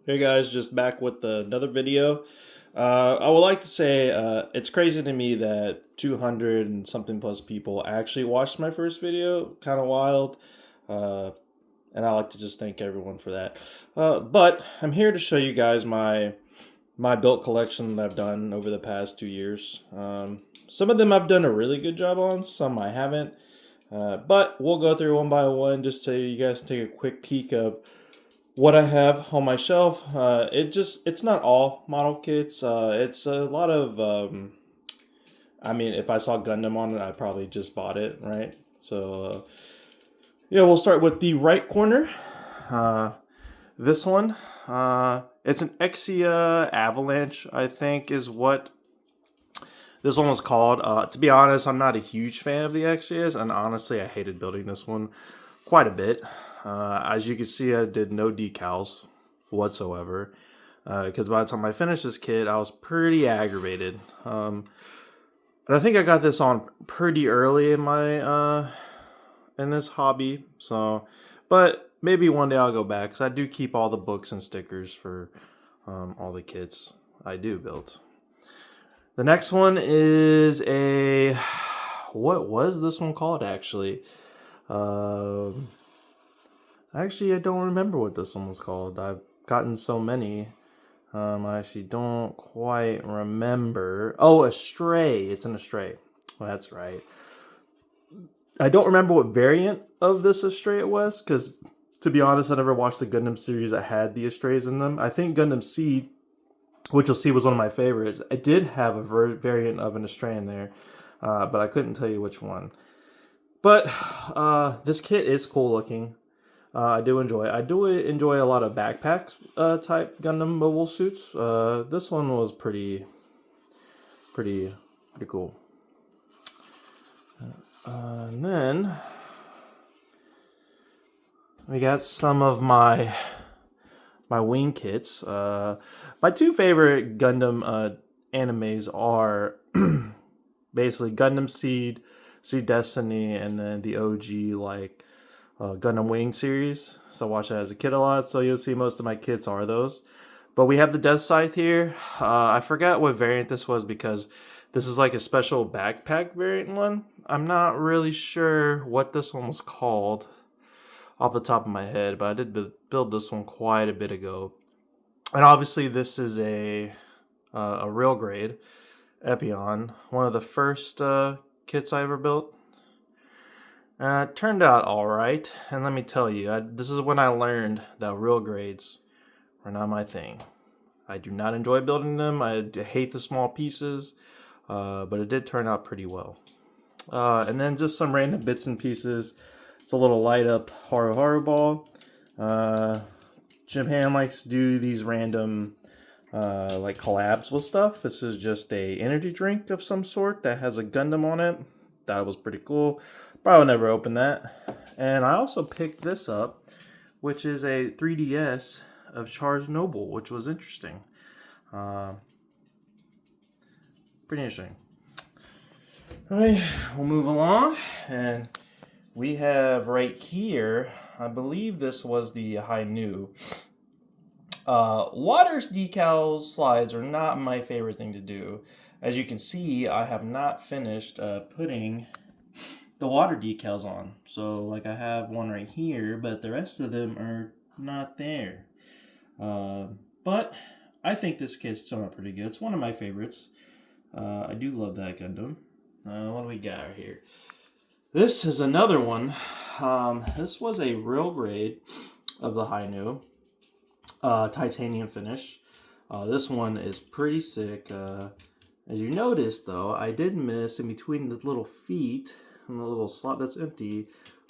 Hey guys, just back with another video. I would like to say it's crazy to me that 200 and something plus people actually watched my first video. Kind of wild. Uh, and I like to just thank everyone for that. But I'm here to show you guys my built collection that I've done over the past 2 years. Some of them I've done a really good job on, some I haven't. But we'll go through one by one just so you guys can take a quick peek of what I have on my shelf. It's not all model kits. It's a lot of I mean, if I saw Gundam on it, I probably just bought it, right? So yeah, we'll start with the right corner. Uh, this one, it's an Exia Avalanche, I think, is what this one was called. To be honest, I'm not a huge fan of the Exias, and honestly, I hated building this one quite a bit. As you can see, I did no decals whatsoever. Because by the time I finished this kit, I was pretty aggravated. And I think I got this on pretty early in my in this hobby. So, but maybe one day I'll go back because I do keep all the books and stickers for all the kits I do build. The next one is a what was this one called actually? Um, Actually, I don't remember what this one was called. I've gotten so many. I actually don't quite remember. Oh, Astray. It's an Astray. Well, that's right. I don't remember what variant of this Astray it was, because to be honest, I never watched the Gundam series that had the Astrays in them. I think Gundam Seed, which you'll see was one of my favorites, it did have a variant of an Astray in there, but I couldn't tell you which one. But this kit is cool looking. I do enjoy it. I do enjoy a lot of backpack type Gundam mobile suits. This one was pretty cool. And then we got some of my wing kits. My two favorite Gundam animes are basically Gundam Seed, Seed Destiny, and then the OG Gundam Wing series. So I watched that as a kid a lot. So you'll see most of my kits are those. But we have the Death Scythe here. I forgot what variant this was because this is like a special backpack variant one. I'm not really sure what this one was called off the top of my head, but I did build this one quite a bit ago. And obviously, this is a real grade Epion, one of the first kits I ever built. It turned out all right, and let me tell you, this is when I learned that real grades are not my thing. I do not enjoy building them. I hate the small pieces, but it did turn out pretty well. And then just some random bits and pieces. It's a little light up Haru Haru ball. Japan likes to do these random like collabs with stuff. This is just a energy drink of some sort that has a Gundam on it. That was pretty cool. Probably never open that. And I also picked this up, which is a 3DS of Charged Noble, which was interesting. Pretty interesting. All right, we'll move along. And we have right here, I believe this was the High New. Water's decals slides are not my favorite thing to do. As you can see, I have not finished putting the water decals on. So like I have one right here, but the rest of them are not there. But I think this kit's still not pretty good. It's one of my favorites. I do love that Gundam. What do we got here? This is another one. This was a real grade of the High New titanium finish. This one is pretty sick. As you notice, though, I did miss in between the little feet and the little slot that's empty.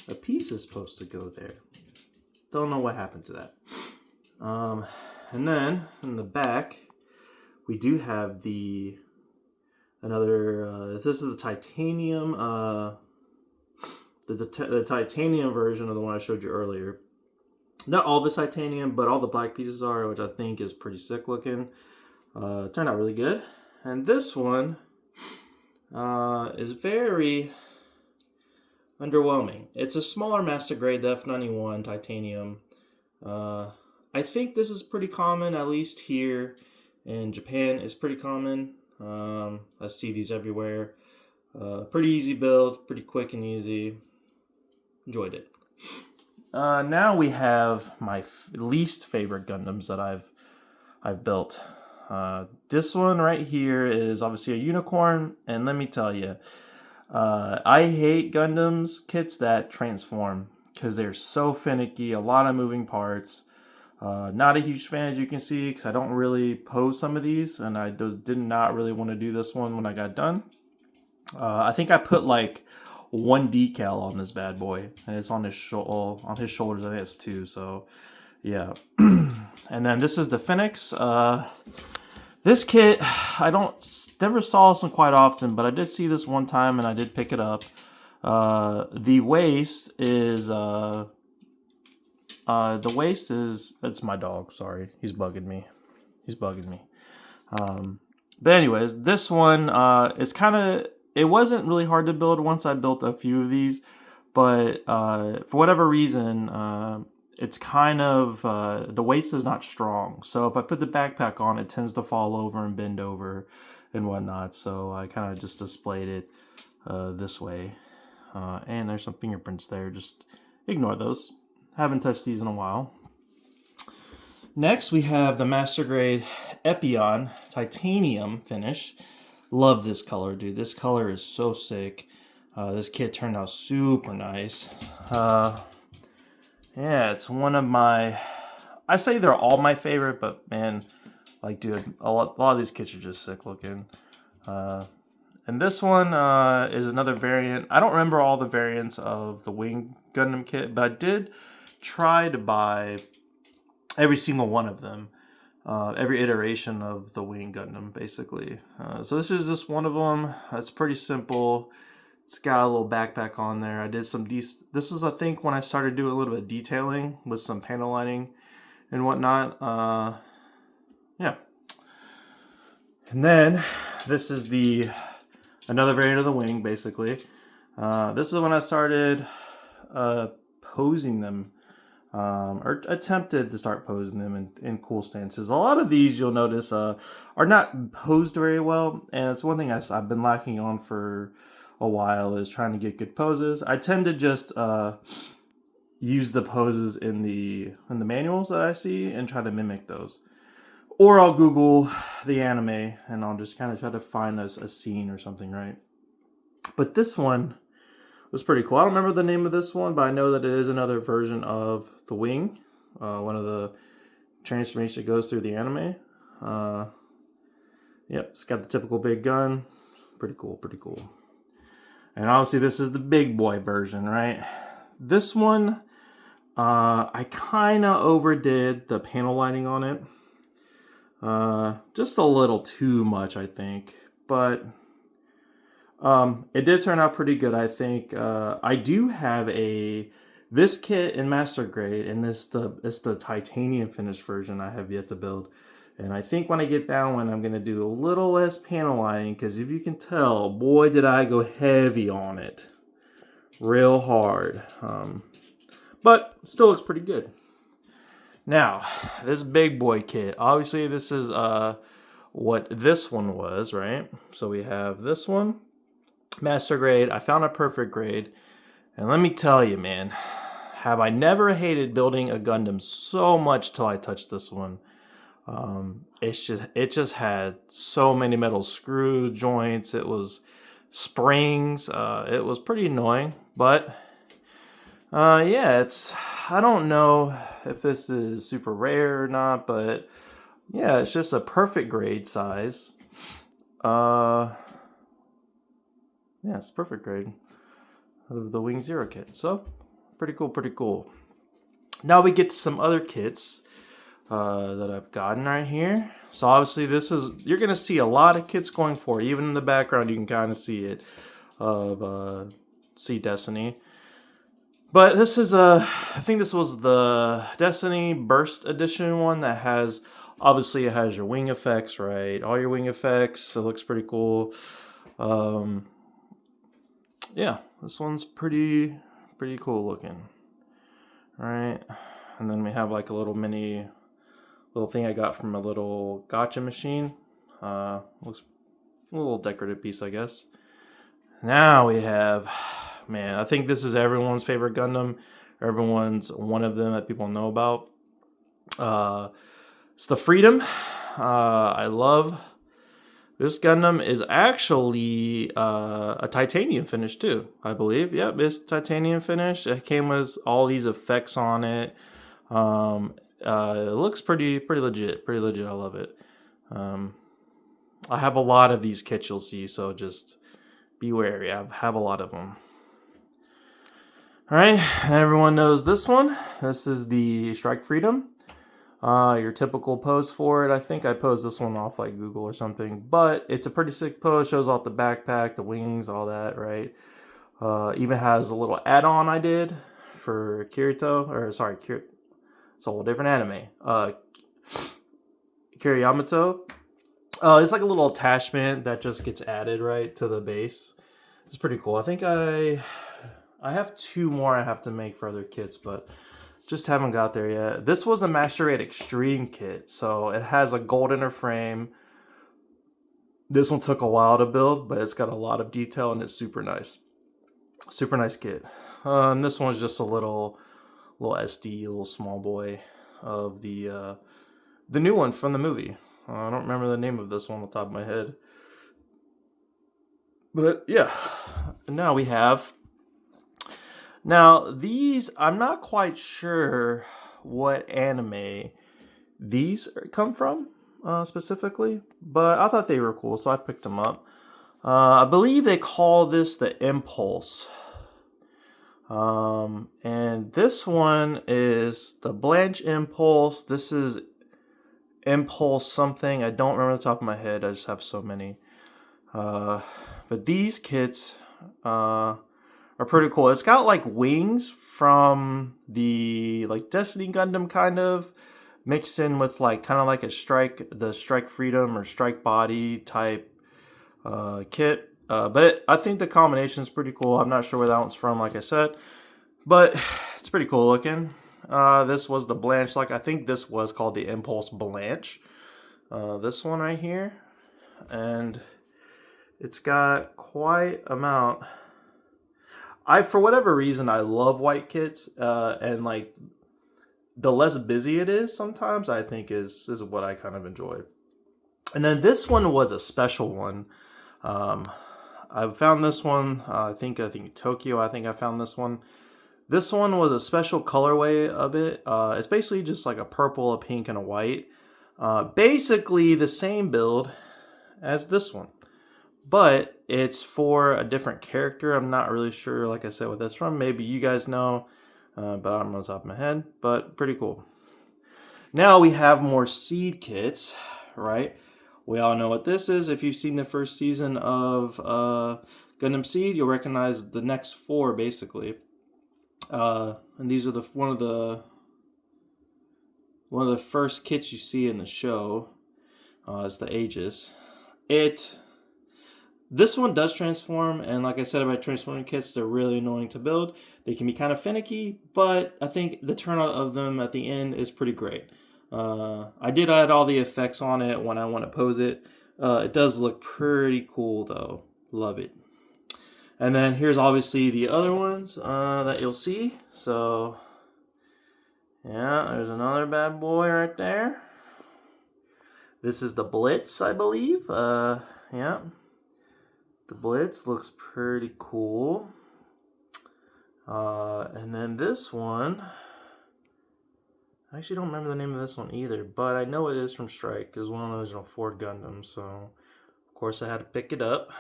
A piece is supposed to go there. Don't know what happened to that. And then in the back, we do have another. This is the titanium. The titanium version of the one I showed you earlier. Not all of it's titanium, but all the black pieces are, which I think is pretty sick looking. Turned out really good. And this one is very underwhelming. It's a smaller master grade, the F91 titanium. I think this is pretty common, at least here in Japan. It's pretty common. I see these everywhere. Pretty easy build, pretty quick and easy. Enjoyed it. Now we have my least favorite Gundams that I've built. This one right here is obviously a unicorn, and let me tell you, I hate Gundams kits that transform because they're so finicky, a lot of moving parts. Not a huge fan, as you can see, because I don't really pose some of these, and I did not really want to do this one when I got done. I think I put like one decal on this bad boy, and it's on his shoulders. I think it's two. So, yeah. And then this is the Phoenix. This kit, I never saw this one quite often, but I did see this one time, and I did pick it up. The waist is that's my dog. Sorry, he's bugging me. But anyways, this one is kind of. It wasn't really hard to build once I built a few of these, but for whatever reason, it's kind of the waist is not strong. So if I put the backpack on, it tends to fall over and bend over and whatnot. So I kind of just displayed it this way. And there's some fingerprints there. Just ignore those. Haven't touched these in a while. Next, we have the Master Grade Epion Titanium finish. Love this color, dude. This color is so sick. This kit turned out super nice. Yeah, it's one of my... I say they're all my favorite, but man, like, dude, a lot of these kits are just sick looking. And this one is another variant. I don't remember all the variants of the Wing Gundam kit, but I did try to buy every single one of them. Every iteration of the Wing Gundam, basically. So this is just one of them. It's pretty simple. It's got a little backpack on there. I did some this is, I think, when I started doing a little bit of detailing with some panel lining and whatnot. Yeah. And then this is another variant of the Wing, basically. This is when I started posing them. Or attempted to start posing them in cool stances. A lot of these, you'll notice, are not posed very well, and it's one thing I've been lacking on for a while, is trying to get good poses. I tend to just use the poses in the manuals that I see and try to mimic those. Or I'll Google the anime, and I'll just kind of try to find a scene or something, right? But this one was pretty cool. I don't remember the name of this one, but I know that it is another version of the Wing. One of the transformations that goes through the anime. Yep, it's got the typical big gun. Pretty cool. And obviously this is the big boy version, right? This one, I kind of overdid the panel lining on it. Just a little too much, I think. But it did turn out pretty good, I think. I do have this kit in Master Grade, and it's the titanium finished version I have yet to build. And I think when I get that one, I'm going to do a little less panel lining, because if you can tell, boy, did I go heavy on it. Real hard. But still looks pretty good. Now, this big boy kit. Obviously, this is what this one was, right? So we have this one. Master Grade. I found a perfect grade, and let me tell you, man, have I never hated building a Gundam so much till I touched this one. It just had so many metal screw joints. It was springs. It was pretty annoying, but yeah, I don't know if this is super rare or not, but yeah, it's just a perfect grade size. Yeah, it's perfect grade of the Wing Zero kit. So, pretty cool. Now we get to some other kits that I've gotten right here. So obviously you're going to see a lot of kits going for it. Even in the background, you can kind of see it of Sea Destiny. But this is I think this was the Destiny Burst Edition one that has, obviously it has your wing effects, right? All your wing effects. It looks pretty cool. Yeah, this one's pretty cool looking. All right. And then we have like a little mini little thing I got from a little gotcha machine. Looks a little decorative piece, I guess. Now we have, man, I think this is everyone's favorite Gundam. Everyone's one of them that people know about. It's the Freedom. I love this Gundam. Is actually a titanium finish too, I believe. Yep, it's titanium finish. It came with all these effects on it. It looks pretty legit. Pretty legit. I love it. I have a lot of these kits, you'll see, so just be wary. I have a lot of them. All right, and everyone knows this one. This is the Strike Freedom. Your typical pose for it. I think I posed this one off like Google or something, but it's a pretty sick pose. Shows off the backpack, the wings, all that, right? Even has a little add-on I did for Kirito, or sorry, it's a whole different anime. Kiriyamato. It's like a little attachment that just gets added right to the base. It's pretty cool. I think I have 2 more I have to make for other kits, but just haven't got there yet. This was a Master Raid Extreme kit, so it has a gold inner frame. This one took a while to build, but it's got a lot of detail and it's super nice. Super nice kit. And this one's just a little SD, little small boy of the new one from the movie. I don't remember the name of this one on the top of my head. But yeah, now we have... Now, these, I'm not quite sure what anime these come from specifically, but I thought they were cool, so I picked them up. I believe they call this the Impulse. And this one is the Blanche Impulse. This is Impulse something. I don't remember the top of my head. I just have so many. But these kits are pretty cool. It's got like wings from the like Destiny Gundam kind of mixed in with like kind of like the Strike Freedom or Strike Body type kit. But I think the combination is pretty cool. I'm not sure where that one's from, like I said, but it's pretty cool looking. This was the Blanche, like I think this was called the Impulse Blanche. This one right here, and it's got quite amount. For whatever reason, I love white kits, and like the less busy it is sometimes, I think is what I kind of enjoy. And then this one was a special one. I found this one, I think Tokyo, I think I found this one. This one was a special colorway of it. It's basically just like a purple, a pink, and a white. Basically the same build as this one, but it's for a different character. I'm not really sure, like I said, what that's from. Maybe you guys know, but I don't know off the top of my head, but pretty cool. Now we have more Seed kits, right? We all know what this is. If you've seen the first season of Gundam Seed, you'll recognize the next 4, basically. And these are one of the first kits you see in the show. It's the Aegis. This one does transform, and like I said about transforming kits, they're really annoying to build. They can be kind of finicky, but I think the turnout of them at the end is pretty great. I did add all the effects on it when I want to pose it. It does look pretty cool, though. Love it. And then here's obviously the other ones that you'll see. So, yeah, there's another bad boy right there. This is the Blitz, I believe. Yeah. The Blitz looks pretty cool. And then this one, I actually don't remember the name of this one either, but I know it is from Strike. It was one of the original 4 Gundams, so of course I had to pick it up.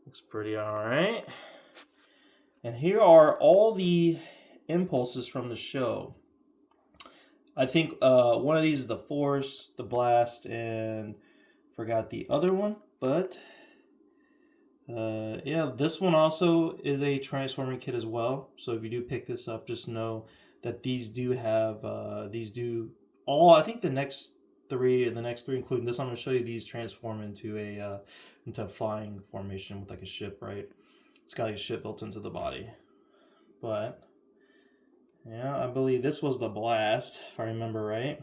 Looks pretty alright. And here are all the impulses from the show. I think one of these is the Force, the Blast, and forgot the other one, but yeah, this one also is a transforming kit as well. So if you do pick this up, just know that these do have I think the next 3 including this, I'm going to show you, these transform into a flying formation with like a ship, right? It's got like a ship built into the body. But yeah, I believe this was the Blast, if I remember right.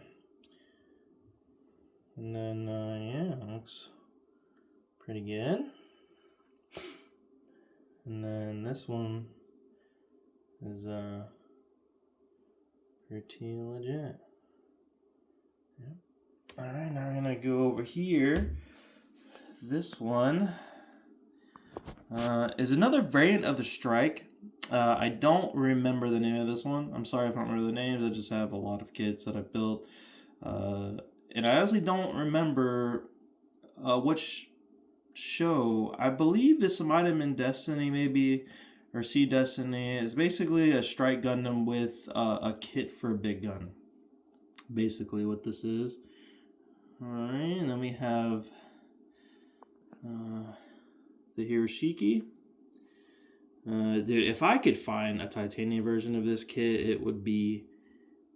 And then, yeah, looks pretty good. And then this one is pretty legit. Yep. Alright, now we're gonna go over here. This one is another variant of the Strike. I don't remember the name of this one. I'm sorry if I don't remember the names. I just have a lot of kits that I've built. And I honestly don't remember which show. I believe this might have been Destiny, maybe, or Seed Destiny. It's basically a Strike Gundam with a kit for a big gun. Basically what this is. Alright, and then we have the Hiroshiki. Dude, if I could find a titanium version of this kit, it would be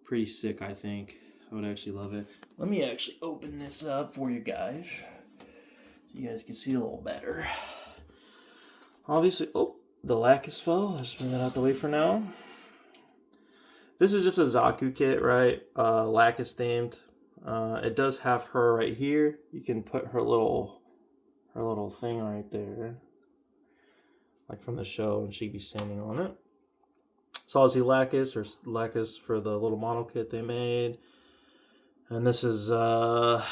pretty sick, I think. I would actually love it. Let me actually open this up for you guys, so you guys can see a little better. Obviously, oh, the Lacus fell. I'll just move that out the way for now. This is just a Zaku kit, right? Lacus themed. It does have her right here. You can put her little thing right there, like from the show, and she'd be standing on it. So obviously Lacus for the little model kit they made. And this is her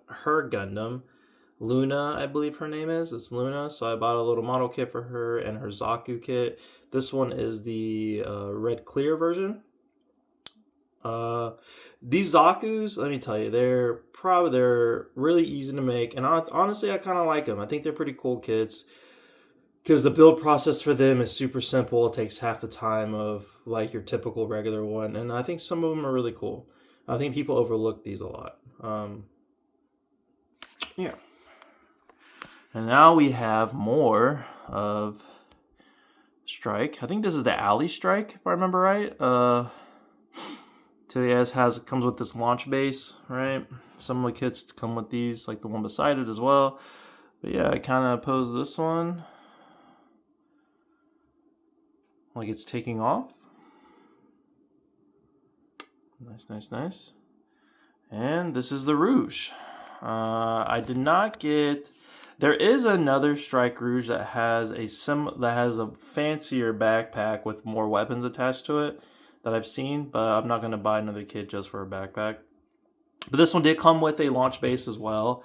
Gundam. Luna, I believe her name is. It's Luna. So I bought a little model kit for her and her Zaku kit. This one is the red clear version. These Zakus, let me tell you, they're really easy to make. And honestly, I kind of like them. I think they're pretty cool kits, because the build process for them is super simple. It takes half the time of like your typical regular one. And I think some of them are really cool. I think people overlook these a lot. Yeah. And now we have more of Strike. I think this is the Alley Strike, if I remember right. So it comes with this launch base, right? Some of the kits come with these, like the one beside it as well. But yeah, I kind of pose this one like it's taking off. Nice. And this is the Rouge. I did not get. There is another Strike Rouge that has a fancier backpack with more weapons attached to it that I've seen, but I'm not going to buy another kit just for a backpack. But this one did come with a launch base as well.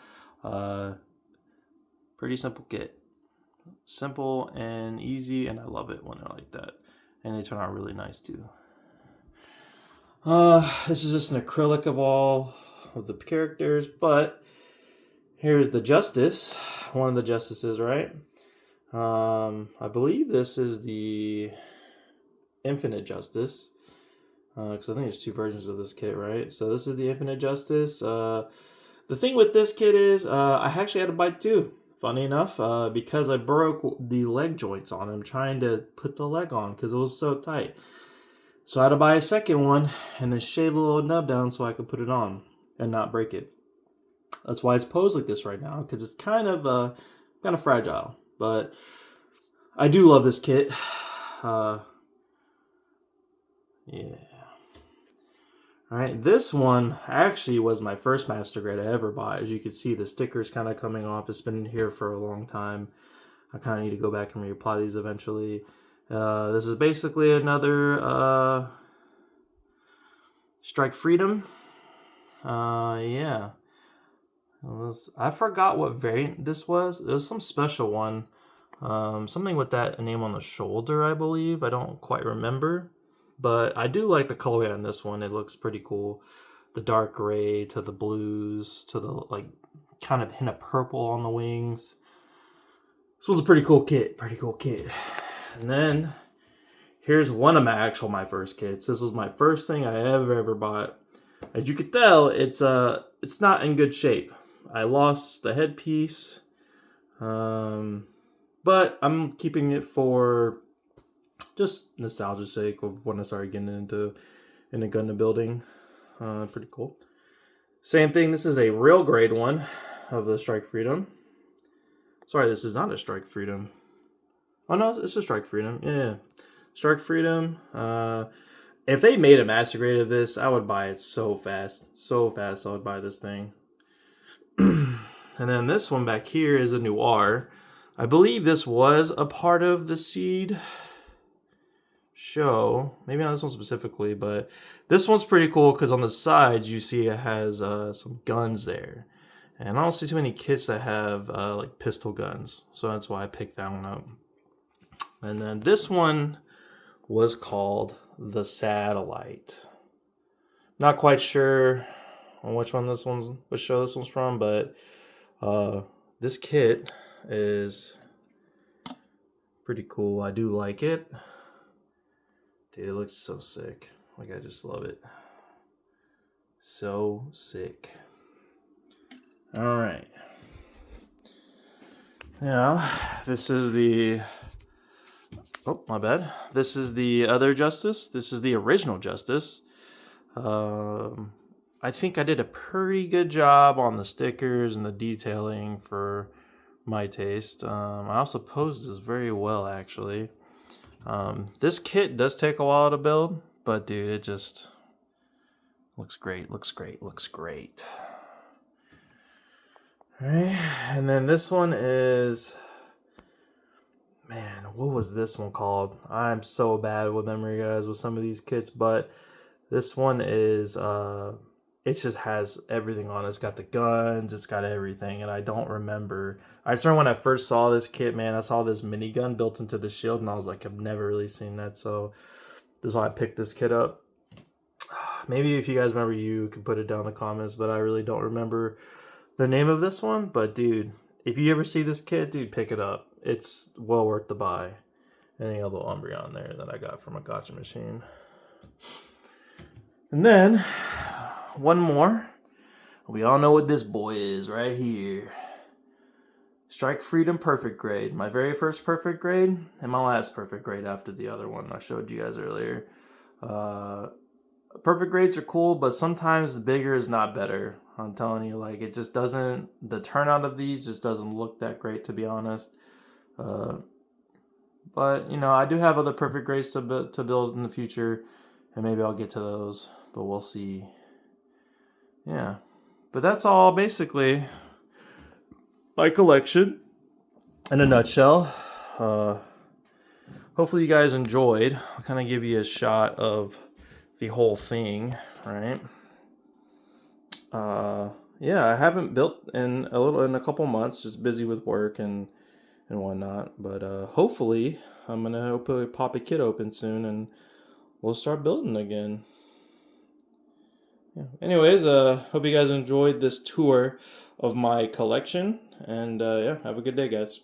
Pretty simple kit. Simple and easy, and I love it when they're like that. And they turn out really nice too. This is just an acrylic of all of the characters, but here's the Justice. One of the Justices, right? I believe this is the Infinite Justice. Because I think there's two versions of this kit, right? So this is the Infinite Justice. The thing with this kit is I actually had to buy two, funny enough, because I broke the leg joints on him trying to put the leg on because it was so tight. So I had to buy a second one and then shave a little nub down so I could put it on and not break it. That's why it's posed like this right now, because it's kind of fragile. But I do love this kit. Yeah. Alright, this one actually was my first Master Grade I ever bought. As you can see, the sticker's kind of coming off. It's been here for a long time. I kind of need to go back and reapply these eventually. This is basically another Strike Freedom. Yeah. I forgot what variant this was. It was some special one. Something with that name on the shoulder, I believe. I don't quite remember. But I do like the colorway on this one. It looks pretty cool. The dark gray to the blues to the like kind of hint of purple on the wings. This was a pretty cool kit. And then here's one of my first kits. This was my first thing I ever bought. As you could tell, it's not in good shape. I lost the headpiece, but I'm keeping it for just nostalgia's sake of when I started getting into Gundam building. Pretty cool. Same thing. This is a real grade one of the Strike Freedom. Sorry, this is not a Strike Freedom. Oh no, it's a Strike Freedom. Yeah, Strike Freedom. If they made a Master Grade of this, I would buy it so fast. I would buy this thing. And then this one back here is a noir. I believe this was a part of the Seed show. Maybe not this one specifically, but this one's pretty cool because on the sides you see it has some guns there. And I don't see too many kits that have like pistol guns. So that's why I picked that one up. And then this one was called the Satellite. Not quite sure on which show this one's from, but this kit is pretty cool. I do like it. Dude, it looks so sick. Like, I just love it. So sick. All right. Now, this is the... Oh, my bad. This is the other Justice. This is the original Justice. I think I did a pretty good job on the stickers and the detailing for my taste. I also posed this very well, actually. This kit does take a while to build, but dude, it just looks great, looks great. All right, and then this one is... Man, what was this one called? I'm so bad with memory, guys, with some of these kits, but this one is, it just has everything on it. It's got the guns, it's got everything, and I don't remember. I just remember when I first saw this kit, man, I saw this minigun built into the shield, and I was like, I've never really seen that, so this is why I picked this kit up. Maybe if you guys remember, you can put it down in the comments, but I really don't remember the name of this one. But dude, if you ever see this kit, dude, pick it up. It's well worth the buy. And the other Umbreon there that I got from a gotcha machine. And then, one more. We all know what this boy is right here. Strike Freedom Perfect Grade. My very first perfect grade, and my last perfect grade after the other one I showed you guys earlier. Perfect grades are cool, but sometimes the bigger is not better. I'm telling you, like, it just doesn't... The turnout of these just doesn't look that great, to be honest. But, you know, I do have other perfect grades to build in the future, and maybe I'll get to those, but we'll see. Yeah. But that's all, basically, my collection in a nutshell. Hopefully you guys enjoyed. I'll kind of give you a shot of the whole thing, right? Yeah, I haven't built in a couple months, just busy with work and whatnot. But hopefully I'm gonna pop a kit open soon and we'll start building again. Yeah. Anyways, hope you guys enjoyed this tour of my collection, and yeah, have a good day, guys.